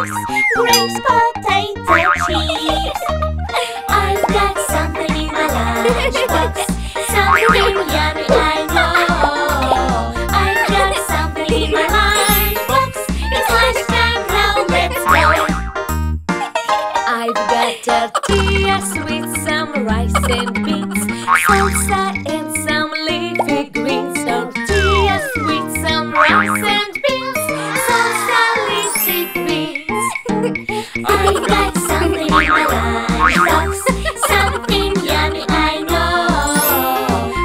juice, grapes, potato, cheese. I've got something in my lunchbox, something yummy I know. I've got something in my lunchbox, it's lunchtime now, let's go. I've got tortillas with some rice and beans, salsa and some leafy greens. Tortillas with some rice and beans, salsa, leafy greens. I've got something in my lunchbox, something yummy I know.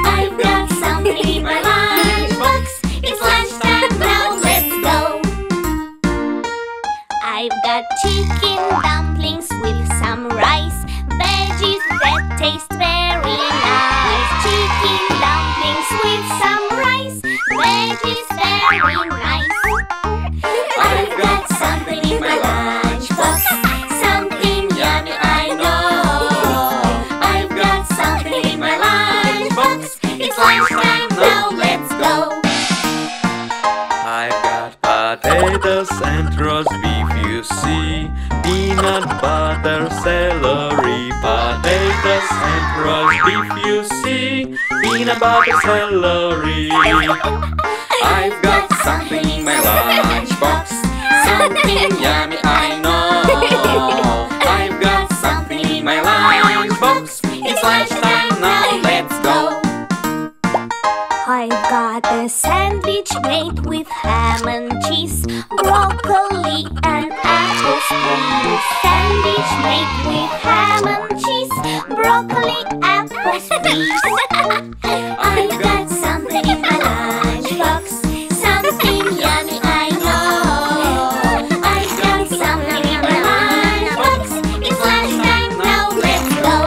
I've got something in my lunchbox, it's lunchtime now, let's go. I've got chicken dumplings with some rice, veggies that taste very nice. Chicken dumplings with some rice, veggies very nice. I've got something in my lunchbox, something yummy I know. I've got something in my lunchbox, it's lunchtime now, let's go. I've got potatoes and roast beef, you see, peanut butter, celery. Potatoes and roast beef, you see, peanut butter, celery. I've got something in my lunchbox, something yummy I know. I've got something in my lunchbox, it's lunchtime now, let's go. I've got a sandwich made with ham and cheese, broccoli and apples, please. Sandwich made with ham and cheese, broccoli, apples, please. I've got something in my lunchbox, something yummy I know. I've got something in my lunchbox, it's lunchtime now, let's go.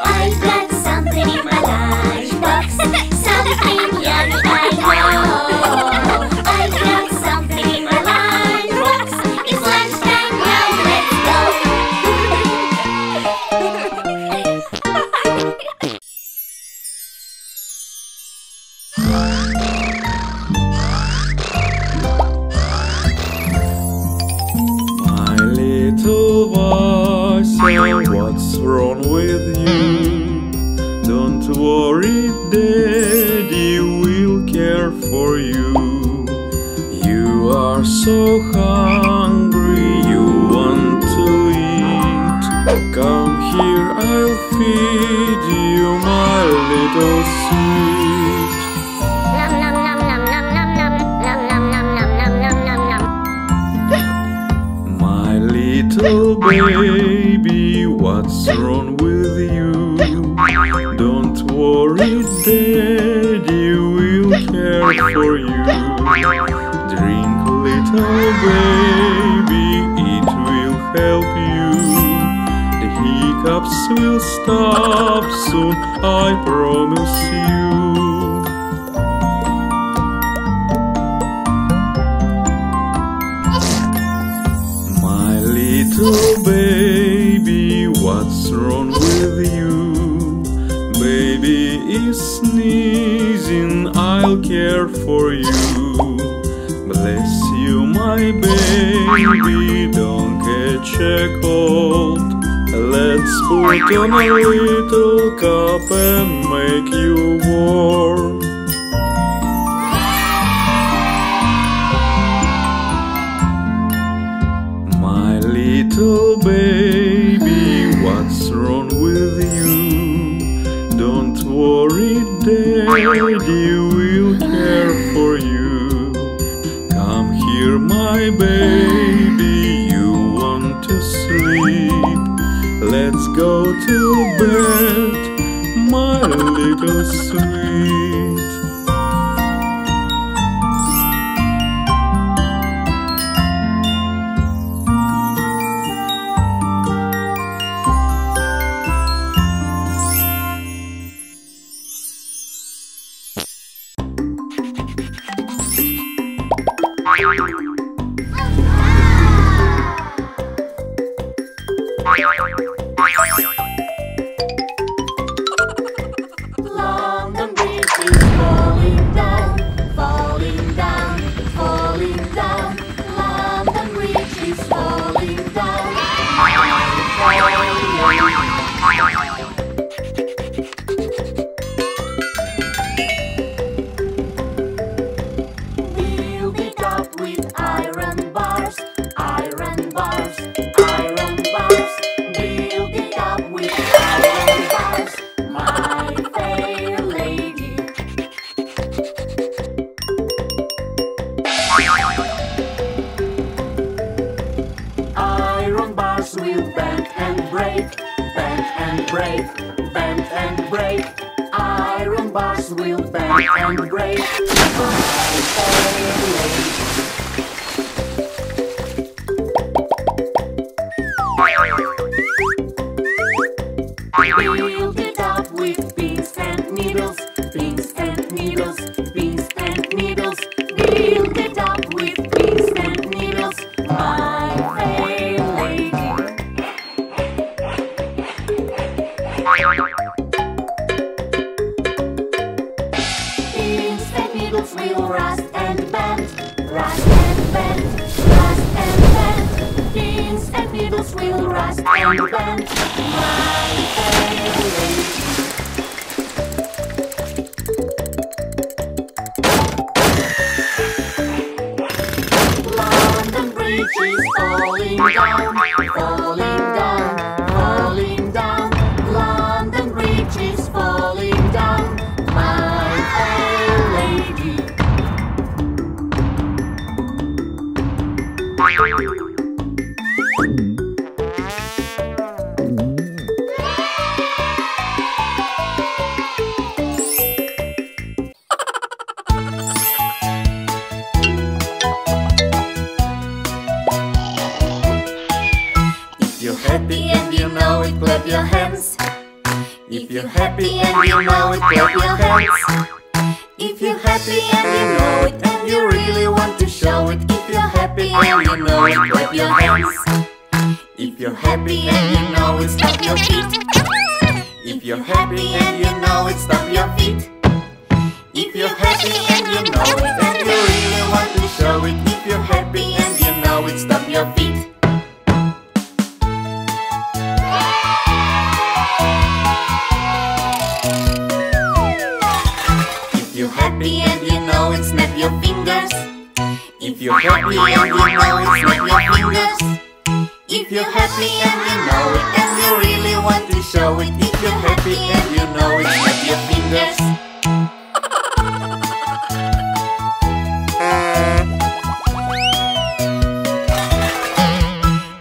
I've got something in my lunchbox, something yummy I know. I've got something in my lunchbox, it's lunchtime now, let's go. My little voice, what's wrong with you? Don't worry, Daddy will care for you. You are so hungry, you want to eat. Come here, I'll feed you, my little sweet. Nom nom nom nom nom nom nom nom nom nom nom nom nom nom. My little baby, what's wrong with you? Don't worry, Daddy will care for you. Drink, little baby, it will help you. The hiccups will stop soon, I promise you. My little baby, what's wrong with you? Baby is sneezing, I'll care for you. Bless you, my baby, don't catch a cold. Let's put on a little cup and make you warm. My little baby, what's wrong with you? Don't worry, Daddy will care for you. Come here, my baby, you want to sleep. Let's go to bed, my little sweet. London Bridge is and break, bend and break. Iron bars will bend and break. Build it up with pins and needles, pins and needles, pins and needles. Build it up with pins and needles, my fair lady. Pins and needles will rust and bend, rust and bend, rust and bend. Pins and needles will rust and bend, my fair lady. London Bridge is falling down, falling down, falling down. London Bridge is falling down, my fair lady. If you're happy and you know it, clap your hands. If you're happy and you know it, clap your hands. If you're happy and you know it, and you really want to show it. If you're happy and you know it, clap your hands. If you're happy and you know it, stomp your feet. If you're happy and you know it, stomp your feet. If you're happy and you know it, and you really want to show it. If you're happy and you know it, stomp your feet. If you're happy and you know it, snap your fingers. If you're happy and you know it, snap your fingers. If you're happy and you know it, and you really want to show it. If you're happy and you know it, snap your fingers.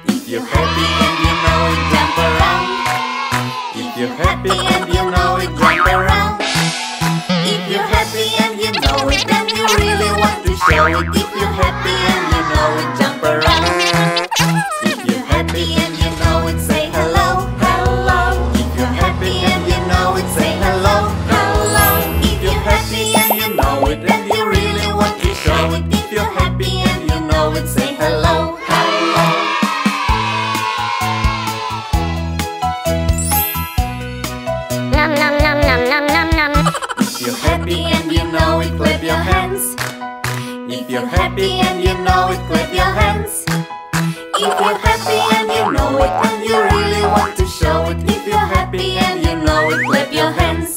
If you're happy and you know it, jump around. If you're happy and you know it, jump around. If you're happy and you know it, and you really want to show it. If you're happy and you know it, jump around. If you're happy and you know it, say hello, hello. If you're happy and you know it, say hello, hello. If you're happy and you know it, and you really want to show it. If you're happy and you know it, say hello, hello. Nom nom nom nom nom nom nom. If you're happy and you know it, clap your hands. If you're happy and you know it, clap your hands. If you're happy and you know it, and you really want to show it. If you're happy and you know it, clap your hands.